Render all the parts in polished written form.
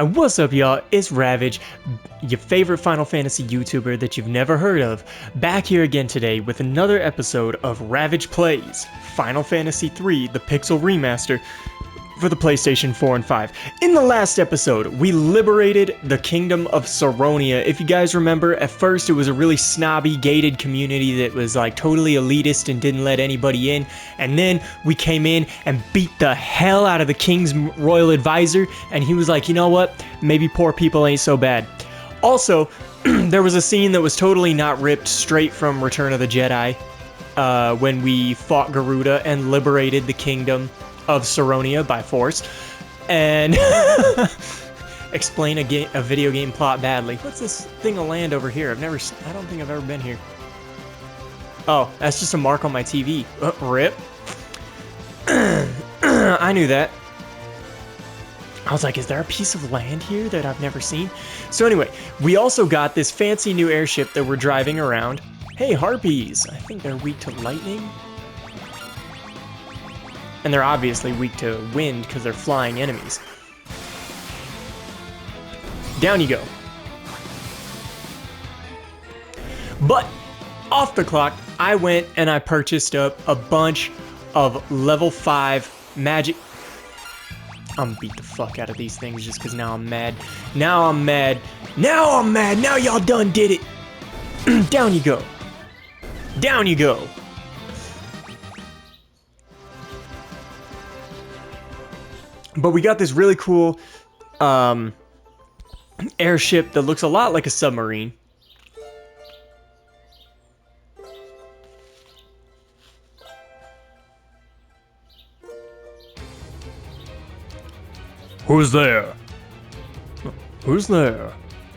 What's up, y'all? It's Ravage, your favorite Final Fantasy YouTuber that you've never heard of, back here again today with another episode of Ravage Plays Final Fantasy 3, the Pixel Remaster for the PlayStation 4 and 5. In the last episode, we liberated the Kingdom of Saronia. If you guys remember, at first it was a really snobby, gated community that was like totally elitist and didn't let anybody in, and then we came in and beat the hell out of the King's Royal Advisor, and he was like, you know what, maybe poor people ain't so bad. Also, there was a scene that was totally not ripped straight from Return of the Jedi, when we fought Garuda and liberated the Kingdom of Saronia by force, and explain a video game plot badly. What's this thing of land over here? I don't think I've ever been here. Oh, that's just a mark on my TV. Rip. I knew that. I was like, is there a piece of land here that I've never seen? So anyway, we also got this fancy new airship that we're driving around. Hey, harpies! I think they're weak to lightning. And they're obviously weak to wind because they're flying enemies. Down you go. But off the clock, I went and I purchased up a bunch of level 5 magic. I'm gonna beat the fuck out of these things just because now I'm mad. Now I'm mad. Now I'm mad. Now y'all done did it. Down you go. Down you go. But we got this really cool airship that looks a lot like a submarine. Who's there? Who's there?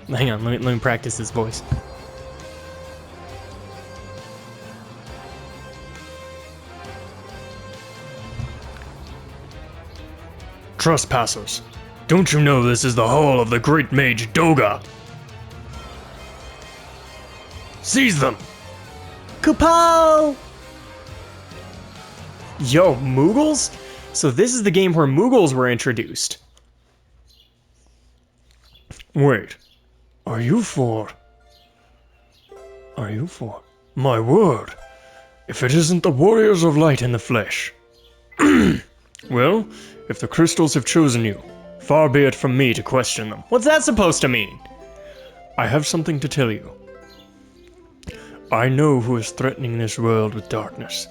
Hang on, let me practice this voice. Trespassers, don't you know this is the hall of the great mage Doga? Seize them! Kupo! Yo, Moogles? So this is the game where Moogles were introduced. Wait, are you for... My word, if it isn't the warriors of light in the flesh. Well, if the crystals have chosen you, far be it from me to question them. What's that supposed to mean? I have something to tell you. I know who is threatening this world with darkness.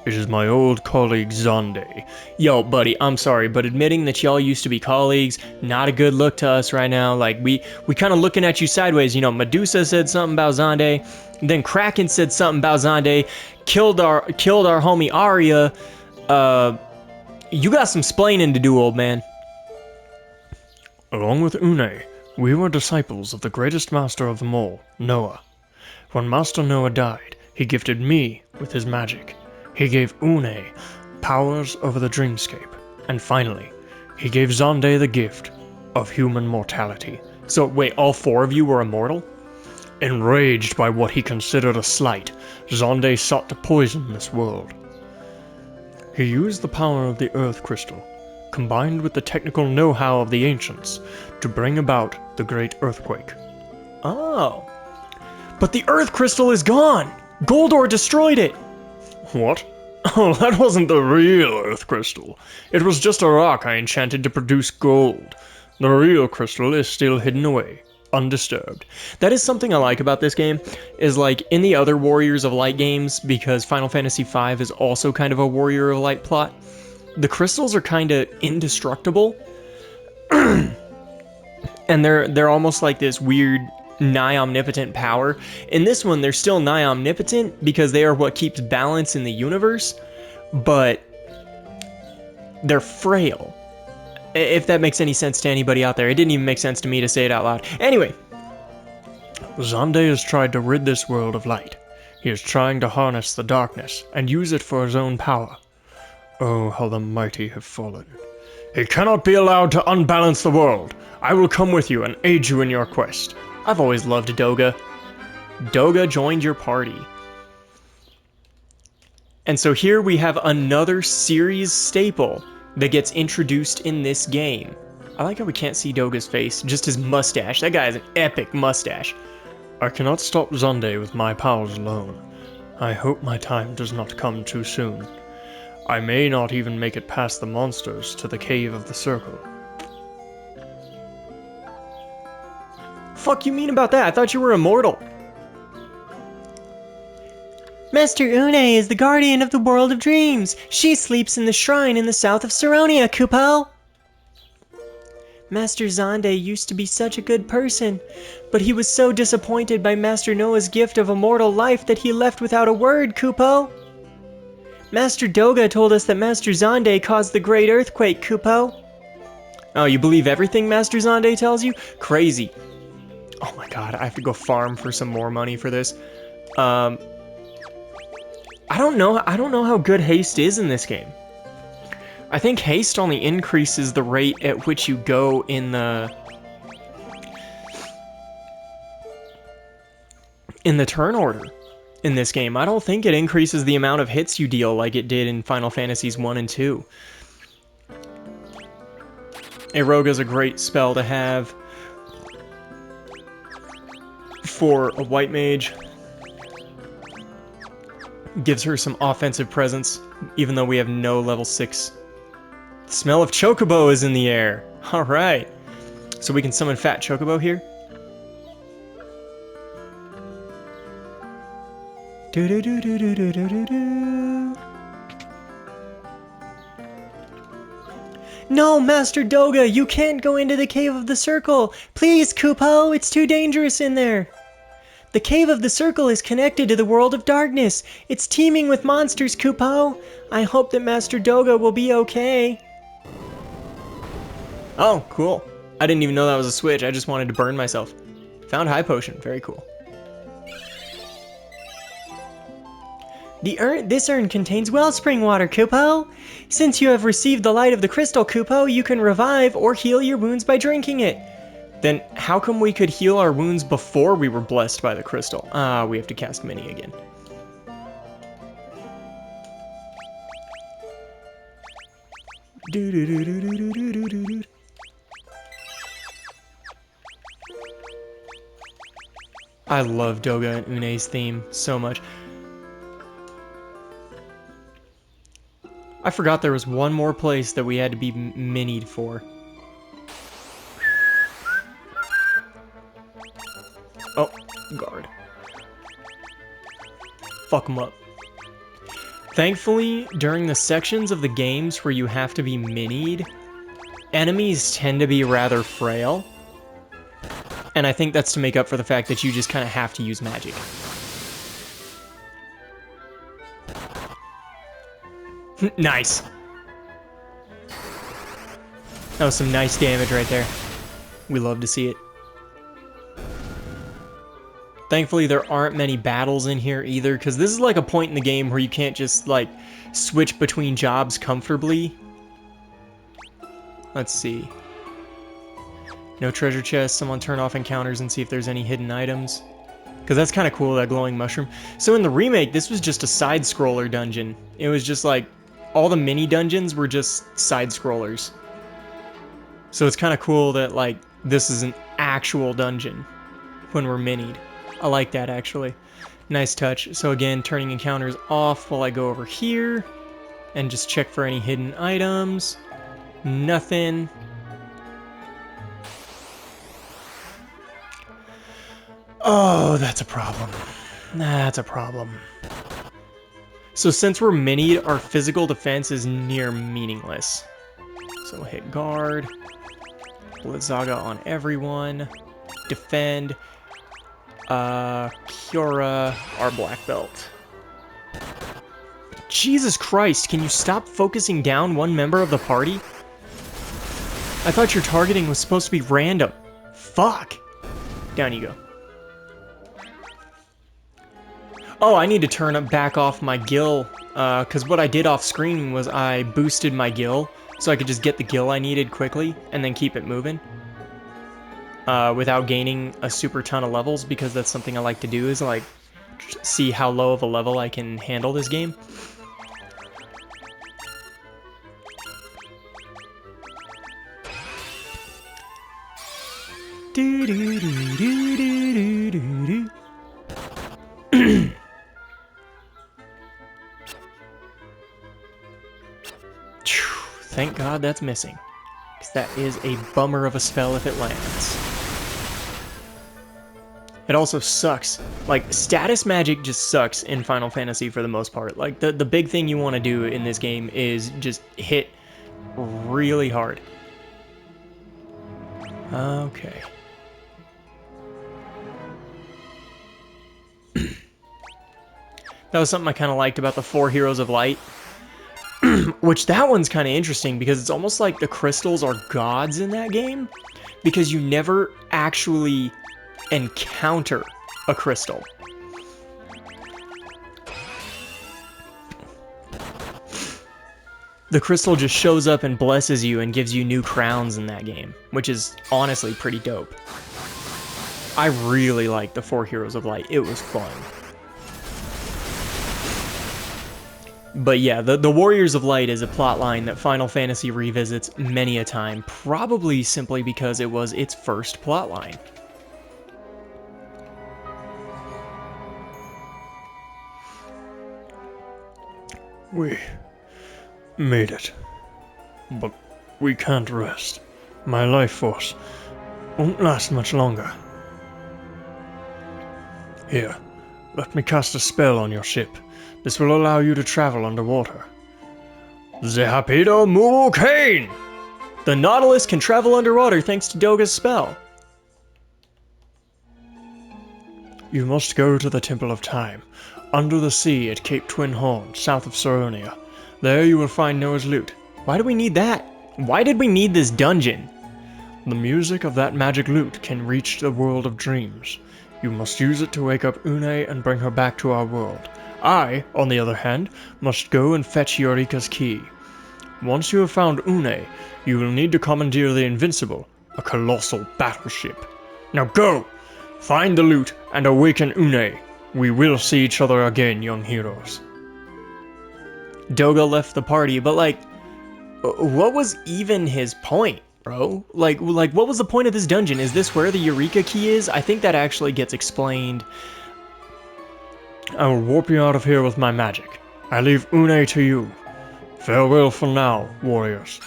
It is my old colleague Zonde. Yo, buddy, I'm sorry, but admitting that y'all used to be colleagues, not a good look to us right now. Like, we kind of looking at you sideways. You know, Medusa said something about Zonde, then Kraken said something about Zonde, killed our homie Arya. You got some splaining to do, old man. Along with Une, we were disciples of the greatest master of them all, Noah. When Master Noah died, he gifted me with his magic. He gave Une powers over the dreamscape. And finally, he gave Zonde the gift of human mortality. So, wait, all four of you were immortal? Enraged by what he considered a slight, Zonde sought to poison this world. He used the power of the Earth Crystal, combined with the technical know-how of the ancients, to bring about the Great Earthquake. Oh. But the Earth Crystal is gone! Goldor destroyed it! What? Oh, that wasn't the real Earth Crystal. It was just a rock I enchanted to produce gold. The real crystal is still hidden away, undisturbed. That is something I like about this game, is like in the other Warriors of Light games, because Final Fantasy V is also kind of a Warrior of Light plot, the crystals are kind of indestructible. And they're almost like this weird nigh omnipotent power. In this one, they're still nigh omnipotent because they are what keeps balance in the universe, but they're frail. If that makes any sense to anybody out there. It didn't even make sense to me to say it out loud. Anyway. Zonde has tried to rid this world of light. He is trying to harness the darkness and use it for his own power. Oh, how the mighty have fallen. He cannot be allowed to unbalance the world. I will come with you and aid you in your quest. I've always loved Doga. Doga joined your party. And so here we have another series staple that gets introduced in this game. I like how we can't see Doga's face, just his mustache. That guy has an epic mustache. I cannot stop Xande with my powers alone. I hope my time does not come too soon. I may not even make it past the monsters to the Cave of the Circle. Fuck you mean about that? I thought you were immortal. Master Une is the guardian of the world of dreams. She sleeps in the shrine in the south of Saronia, Kupo. Master Xande used to be such a good person, but he was so disappointed by Master Noah's gift of immortal life that he left without a word, Kupo. Master Doga told us that Master Xande caused the Great Earthquake, Kupo. Oh, you believe everything Master Xande tells you? Crazy. Oh my god, I have to go farm for some more money for this. I don't know how good haste is in this game. I think haste only increases the rate at which you go in the turn order in this game. I don't think it increases the amount of hits you deal like it did in Final Fantasies 1 and 2. Eroga's a great spell to have for a white mage. Gives her some offensive presence, even though we have no level 6. The smell of Chocobo is in the air. Alright. So we can summon Fat Chocobo here. No, Master Doga, you can't go into the Cave of the Circle. Please, Kupo, it's too dangerous in there. The Cave of the Circle is connected to the world of darkness. It's teeming with monsters, Kupo. I hope that Master Doga will be okay. Oh, cool. I didn't even know that was a switch. I just wanted to burn myself. Found High Potion. Very cool. This urn contains wellspring water, Kupo. Since you have received the light of the crystal, Kupo, you can revive or heal your wounds by drinking it. Then how come we could heal our wounds before we were blessed by the crystal? Ah, we have to cast Mini again. I love Doga and Une's theme so much. I forgot there was one more place that we had to be minied for. Oh, guard. Fuck them up. Thankfully, during the sections of the games where you have to be minied, enemies tend to be rather frail. And I think that's to make up for the fact that you just kind of have to use magic. Nice. That was some nice damage right there. We love to see it. Thankfully, there aren't many battles in here either, because this is like a point in the game where you can't just, like, switch between jobs comfortably. Let's see. No treasure chest. Someone turn off encounters and see if there's any hidden items. Because that's kind of cool, that glowing mushroom. So in the remake, this was just a side-scroller dungeon. It was just like, all the mini dungeons were just side-scrollers. So it's kind of cool that, like, this is an actual dungeon when we're minied. I like that, actually. Nice touch. So again, turning encounters off while I go over here and just check for any hidden items. Nothing. Oh, that's a problem. That's a problem. So since we're minied, our physical defense is near meaningless. So we'll hit guard. Blitzaga on everyone. Defend. Kiora, our black belt. Jesus Christ, can you stop focusing down one member of the party? I thought your targeting was supposed to be random. Fuck. Down you go. Oh, I need to turn back off my gil, because what I did off screen was I boosted my gil, so I could just get the gil I needed quickly, and then keep it moving. Without gaining a super ton of levels, because that's something I like to do, is like, see how low of a level I can handle this game. Do, do, do, do, do, do, do. Thank God that's missing, because that is a bummer of a spell if it lands. It also sucks. Like, status magic just sucks in Final Fantasy for the most part. Like, the big thing you want to do in this game is just hit really hard. Okay. That was something I kind of liked about the 4 Heroes of Light. Which, that one's kind of interesting, because it's almost like the crystals are gods in that game. Because you never actually encounter a crystal. The crystal just shows up and blesses you and gives you new crowns in that game, which is honestly pretty dope. I really like the 4 Heroes of Light. It was fun. But yeah, the Warriors of Light is a plotline that Final Fantasy revisits many a time, probably simply because it was its first plotline. We made it. But we can't rest. My life force won't last much longer. Here, let me cast a spell on your ship. This will allow you to travel underwater. The Hapido Murukane! The Nautilus can travel underwater thanks to Doga's spell. You must go to the Temple of Time, under the sea at Cape Twin Horn, south of Saronia. There you will find Noah's lute. Why do we need that? Why did we need this dungeon? The music of that magic lute can reach the world of dreams. You must use it to wake up Une and bring her back to our world. I, on the other hand, must go and fetch Eureka's key. Once you have found Une, you will need to commandeer the Invincible, a colossal battleship. Now go! Find the lute and awaken Une. We will see each other again, young heroes. Doga left the party, but like, what was even his point, bro? Like what was the point of this dungeon? Is this where the Eureka key is? I think that actually gets explained. I will warp you out of here with my magic. I leave Une to you. Farewell for now, warriors.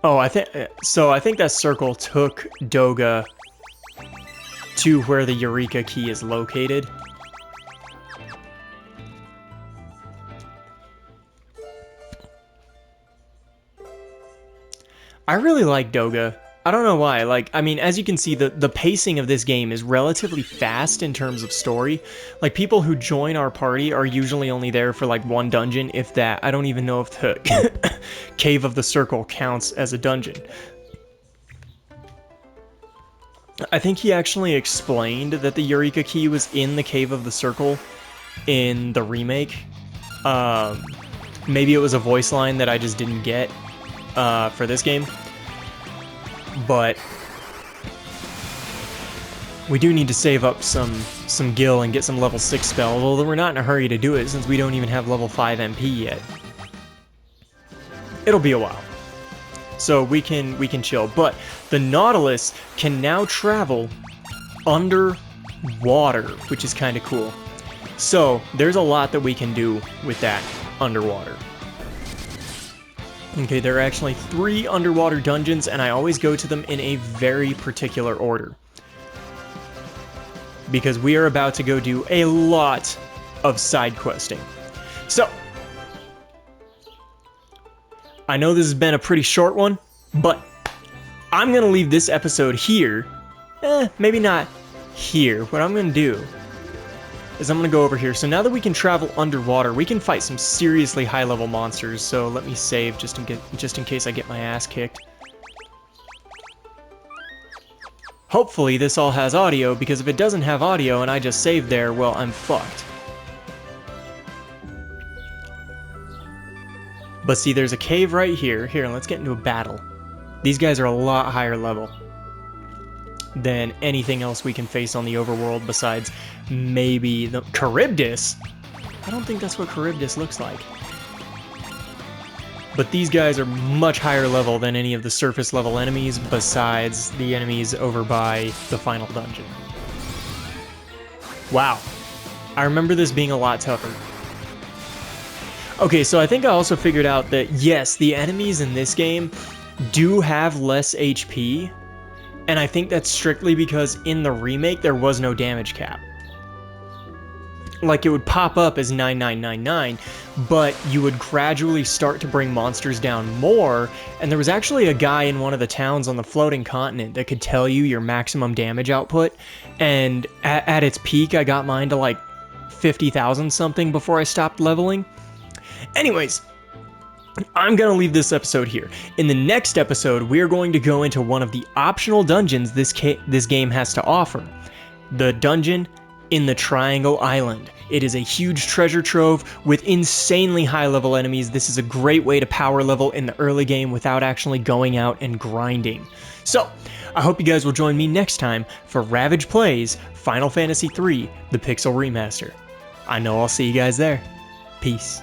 Oh, I think that circle took Doga to where the Eureka key is located. I really like Doga. I don't know why. Like, I mean, as you can see, the pacing of this game is relatively fast in terms of story. Like, people who join our party are usually only there for like one dungeon, if that. I don't even know if the Cave of the Circle counts as a dungeon. I think he actually explained that the Eureka key was in the Cave of the Circle in the remake. Maybe it was a voice line that I just didn't get for this game. But we do need to save up some gil and get some level 6 spells, although we're not in a hurry to do it since we don't even have level 5 MP yet. It'll be a while. So we can chill. But the Nautilus can now travel underwater, which is kind of cool. So there's a lot that we can do with that underwater. Okay, there are actually 3 underwater dungeons, and I always go to them in a very particular order. Because we are about to go do a lot of side questing. So, I know this has been a pretty short one, but I'm going to leave this episode here. Maybe not here. What I'm going to do is I'm going to go over here. So now that we can travel underwater, we can fight some seriously high-level monsters. So let me save just in case I get my ass kicked. Hopefully this all has audio, because if it doesn't have audio and I just saved there, well, I'm fucked. But see, there's a cave right here. Here, let's get into a battle. These guys are a lot higher level than anything else we can face on the overworld besides maybe the Charybdis. I don't think that's what Charybdis looks like. but these guys are much higher level than any of the surface level enemies besides the enemies over by the final dungeon. Wow. I remember this being a lot tougher. Okay, so I think I also figured out that yes, the enemies in this game do have less HP, and I think that's strictly because in the remake there was no damage cap. Like, it would pop up as 9999, but you would gradually start to bring monsters down more, and there was actually a guy in one of the towns on the floating continent that could tell you your maximum damage output, and at its peak I got mine to like 50,000 something before I stopped leveling. Anyways, I'm gonna leave this episode here. In the next episode, we are going to go into one of the optional dungeons this game has to offer. The dungeon in the Triangle Island. It is a huge treasure trove with insanely high level enemies. This is a great way to power level in the early game without actually going out and grinding. So, I hope you guys will join me next time for Ravage Plays Final Fantasy III, the Pixel Remaster. I know I'll see you guys there. Peace.